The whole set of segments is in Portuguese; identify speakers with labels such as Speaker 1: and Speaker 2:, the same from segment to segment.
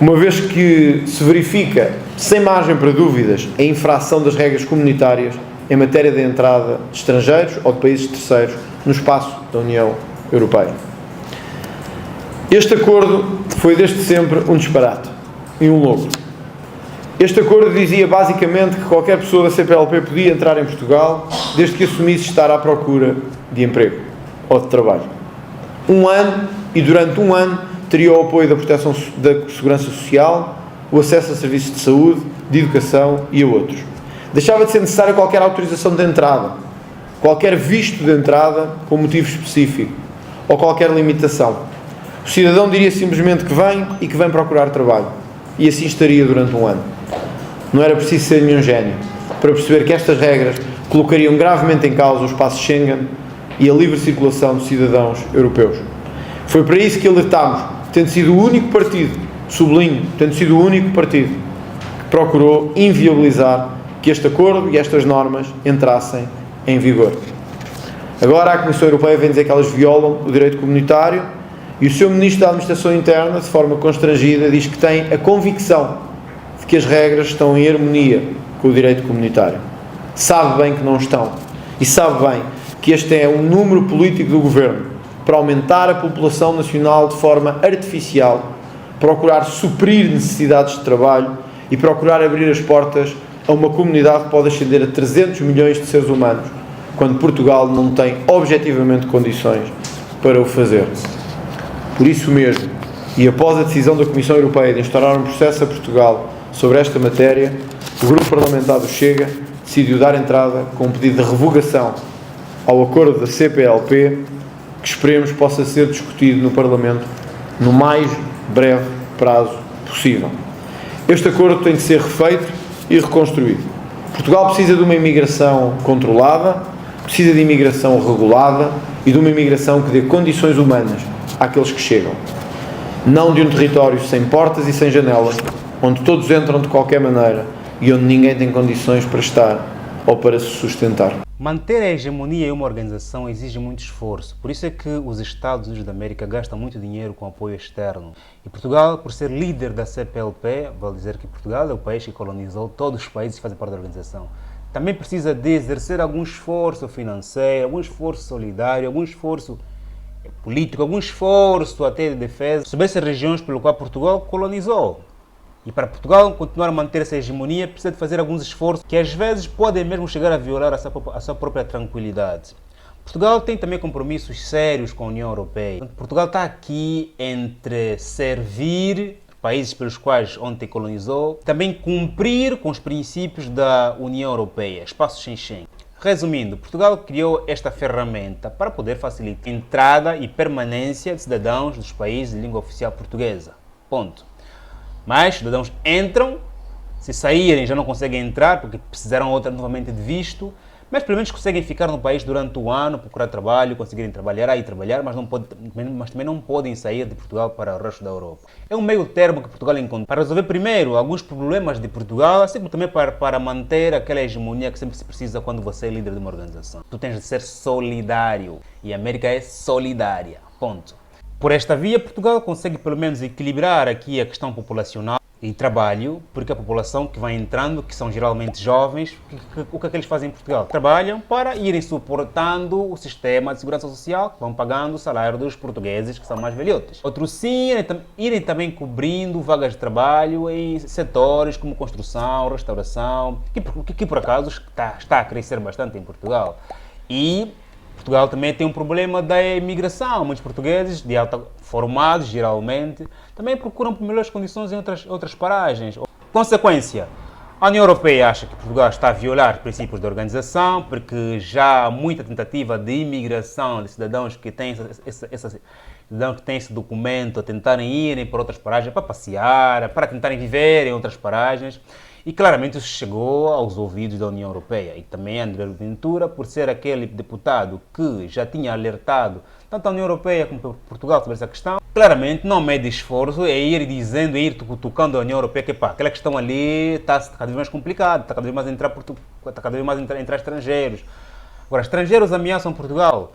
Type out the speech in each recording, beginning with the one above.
Speaker 1: uma vez que se verifica, sem margem para dúvidas, a infração das regras comunitárias em matéria de entrada de estrangeiros ou de países terceiros no espaço da União Europeia. Este acordo foi desde sempre um disparate e um louco. Este acordo dizia basicamente que qualquer pessoa da CPLP podia entrar em Portugal desde que assumisse estar à procura de emprego ou de trabalho. Um ano, e durante um ano teria o apoio da proteção da segurança social, o acesso a serviços de saúde, de educação e a outros. Deixava de ser necessária qualquer autorização de entrada, qualquer visto de entrada com motivo específico ou qualquer limitação. O cidadão diria simplesmente que vem e que vem procurar trabalho, e assim estaria durante um ano. Não era preciso ser nenhum gênio para perceber que estas regras colocariam gravemente em causa o espaço Schengen e a livre circulação de cidadãos europeus. Foi para isso que alertámos, tendo sido o único partido, sublinho, tendo sido o único partido que procurou inviabilizar que este acordo e estas normas entrassem em vigor. Agora a Comissão Europeia vem dizer que elas violam o direito comunitário e o seu Ministro da Administração Interna, de forma constrangida, diz que tem a convicção de que as regras estão em harmonia com o direito comunitário. Sabe bem que não estão. E sabe bem que este é um número político do Governo para aumentar a população nacional de forma artificial, procurar suprir necessidades de trabalho e procurar abrir as portas a uma comunidade que pode ascender a 300 milhões de seres humanos, quando Portugal não tem objetivamente condições para o fazer. Por isso mesmo, e após a decisão da Comissão Europeia de instaurar um processo a Portugal sobre esta matéria, o Grupo Parlamentar do Chega decidiu dar entrada com um pedido de revogação ao acordo da CPLP, que esperemos possa ser discutido no Parlamento no mais breve prazo possível. Este acordo tem de ser refeito e reconstruído. Portugal precisa de uma imigração controlada, precisa de imigração regulada e de uma imigração que dê condições humanas àqueles que chegam. Não de um território sem portas e sem janelas, onde todos entram de qualquer maneira e onde ninguém tem condições para estar ou para se sustentar.
Speaker 2: Manter a hegemonia em uma organização exige muito esforço. Por isso é que os Estados Unidos da América gastam muito dinheiro com apoio externo. E Portugal, por ser líder da CPLP, vale dizer que Portugal é o país que colonizou todos os países que fazem parte da organização, também precisa de exercer algum esforço financeiro, algum esforço solidário, algum esforço político, algum esforço até de defesa sobre essas regiões pelo qual Portugal colonizou. E para Portugal continuar a manter essa hegemonia, precisa de fazer alguns esforços que às vezes podem mesmo chegar a violar a sua própria tranquilidade. Portugal tem também compromissos sérios com a União Europeia. Portugal está aqui entre servir países pelos quais ontem colonizou, também cumprir com os princípios da União Europeia, espaço Schengen. Resumindo, Portugal criou esta ferramenta para poder facilitar a entrada e permanência de cidadãos dos países de língua oficial portuguesa. Ponto. Mas cidadãos entram, se saírem já não conseguem entrar porque precisaram novamente de visto, mas pelo menos conseguem ficar no país durante o ano, procurar trabalho, conseguirem trabalhar, mas também não podem sair de Portugal para o resto da Europa. É um meio termo que Portugal encontrou para resolver primeiro alguns problemas de Portugal, assim como também para manter aquela hegemonia que sempre se precisa quando você é líder de uma organização. Tu tens de ser solidário e a América é solidária. Ponto. Por esta via, Portugal consegue pelo menos equilibrar aqui a questão populacional e trabalho, porque a população que vai entrando, que são geralmente jovens, o que é que eles fazem em Portugal? Trabalham para irem suportando o sistema de segurança social, que vão pagando o salário dos portugueses, que são mais velhotes. Outros sim, irem também cobrindo vagas de trabalho em setores como construção, restauração, que por acaso está a crescer bastante em Portugal. E Portugal também tem um problema da imigração. Muitos portugueses, de alta formados geralmente, também procuram melhores condições em outras paragens. Consequência, a União Europeia acha que Portugal está a violar os princípios da organização, porque já há muita tentativa de imigração de cidadãos que têm esse documento, a tentarem irem para outras paragens, para passear, para tentarem viver em outras paragens. E claramente isso chegou aos ouvidos da União Europeia e também André Ventura, por ser aquele deputado que já tinha alertado tanto a União Europeia como Portugal sobre essa questão. Claramente não mede esforço em ir dizendo, ir tocando a União Europeia que aquela questão ali está cada vez mais complicada, está cada vez mais a entrar estrangeiros. Agora, estrangeiros ameaçam Portugal?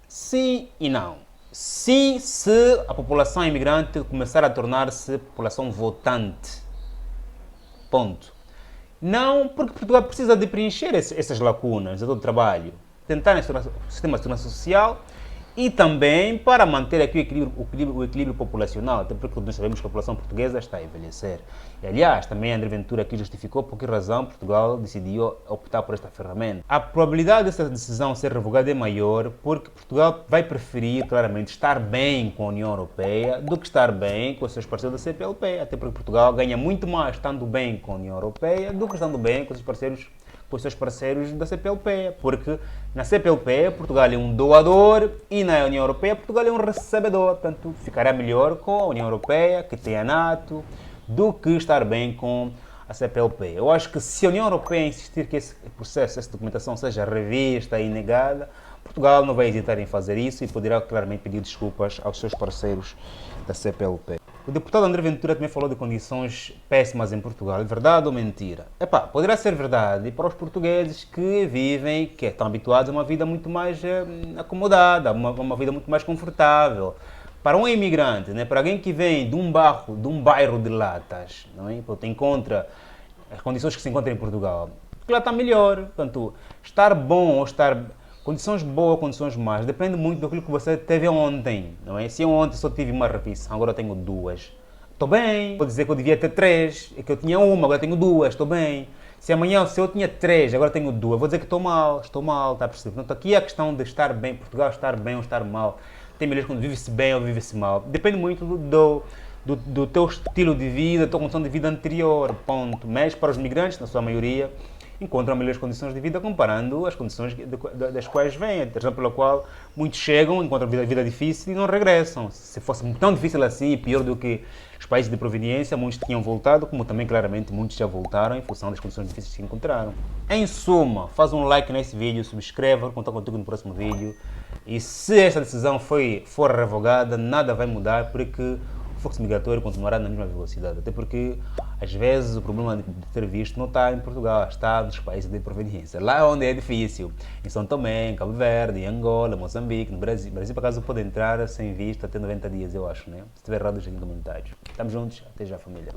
Speaker 2: Sim e não. Sim, se a população imigrante começar a tornar-se população votante. Ponto. Não, porque Portugal precisa de preencher essas lacunas do trabalho, tentar instaurar o sistema de segurança social e também para manter aqui o equilíbrio populacional, até porque nós sabemos que a população portuguesa está a envelhecer. E, aliás, também André Ventura aqui justificou por que razão Portugal decidiu optar por esta ferramenta. A probabilidade dessa decisão ser revogada é maior porque Portugal vai preferir, claramente, estar bem com a União Europeia do que estar bem com os seus parceiros da CPLP, até porque Portugal ganha muito mais estando bem com a União Europeia do que estando bem com os seus parceiros da CPLP, porque na CPLP Portugal é um doador e na União Europeia Portugal é um recebedor, portanto ficará melhor com a União Europeia, que tem a NATO, do que estar bem com a CPLP. Eu acho que se a União Europeia insistir que esse processo, essa documentação seja revista e negada, Portugal não vai hesitar em fazer isso e poderá claramente pedir desculpas aos seus parceiros da CPLP. O deputado André Ventura também falou de condições péssimas em Portugal. É verdade ou mentira? Poderá ser verdade para os portugueses que vivem, que estão habituados a uma vida muito mais acomodada, uma vida muito mais confortável. Para um imigrante, né, para alguém que vem de um bairro de latas, não é? Encontra as condições que se encontram em Portugal, lá está melhor. Portanto, estar bom ou estar... Condições boas ou condições más, depende muito daquilo que você teve ontem, não é? Se eu ontem só tive uma refeição, agora tenho duas, estou bem. Vou dizer que eu devia ter três, que eu tinha uma, agora tenho duas, estou bem. Se amanhã, se eu tinha três, agora tenho duas, vou dizer que estou mal, está a perceber? Portanto, aqui é a questão de estar bem, Portugal estar bem ou estar mal. Tem melhores quando vive-se bem ou vive-se mal. Depende muito do teu estilo de vida, da tua condição de vida anterior, ponto. Mas para os migrantes, na sua maioria, encontram melhores condições de vida comparando as condições das quais vêm, a razão pela qual muitos chegam, encontram vida difícil e não regressam. Se fosse tão difícil assim e pior do que os países de proveniência, muitos tinham voltado, como também claramente muitos já voltaram em função das condições difíceis que encontraram. Em suma, faz um like nesse vídeo, subscreva, contar contigo no próximo vídeo e se esta decisão for revogada, nada vai mudar porque o fluxo migratório continuará na mesma velocidade, até porque às vezes o problema de ter visto não está em Portugal, está nos países de proveniência, lá onde é difícil, em São Tomé, em Cabo Verde, em Angola, Moçambique, no Brasil. Brasil, por acaso, pode entrar sem visto até 90 dias, eu acho, né? Se estiver errado, deixa aqui nos comentários. Estamos juntos, até já, família.